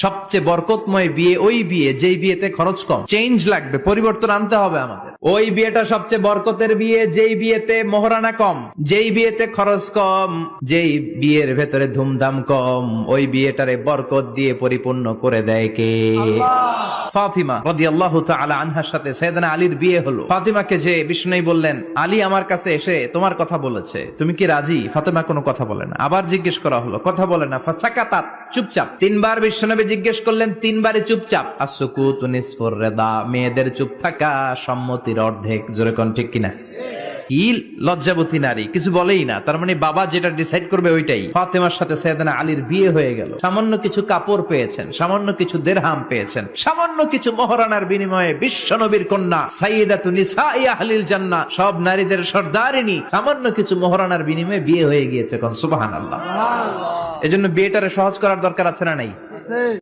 সবচেয়ে বরকতময় বিয়ে ওই বিয়ে যেই বিয়েতে খরচ কম। চেঞ্জ লাগবে, পরিবর্তন আনতে হবে আমাদের। ওই বিয়েটা সবচেয়ে বরকতের বিয়ে যেই বিয়েতে মোহরানা কম, যেই বিয়েতে খরচ কম, যেই বিয়ের ভেতরে ধুমধাম কম। ওই বিয়েটারে বরকত দিয়ে পরিপূর্ণ করে দেয় কে? ফাতিমা রাদিয়াল্লাহু তাআলা আনহার সাথে সাইয়েদনা আলীর বিয়ে হলো। ফাতিমাকে যে বিষ্ণু বললেন, আলী আমার কাছে এসে তোমার কথা বলেছে, তুমি কি রাজি? ফাতিমা কোনো কথা বলে না। আবার জিজ্ঞেস করা হলো, কথা বলে না। ফাসাকাতাত, চুপচাপ। তিনবার বিষ্ণু জিজ্ঞেস করলেন, তিনবারই চুপচাপ। আসসুকুতু নিসফুর রিদা, মেয়েদের চুপ থাকা সম্মতির অর্ধেক। জোরে কোন ঠিক কিনা? কি লজ্জাবতী নারী, কিছু বলেই না। তার মানে বাবা যেটা ডিসাইড করবে ওইটাই। ফাতেমার সাথে সাইয়েদনা আলীর বিয়ে হয়ে গেল। সামান্য কিছু কাপড় পেয়েছেন, সামান্য কিছু দিরহাম পেয়েছেন, সামান্য কিছু মোহরানার বিনিময়ে বিশ্বনবীর কন্যা সাইয়্যিদাতু নিসাই আহলিল জান্নাহ, সব নারীদের সর্দারিনী, সামান্য কিছু মোহরানার বিনিময়ে বিয়ে হয়ে গিয়েছে। সুবহানাল্লাহ। এজন্য বিয়েটারে সহজ করার দরকার আছে না নাই?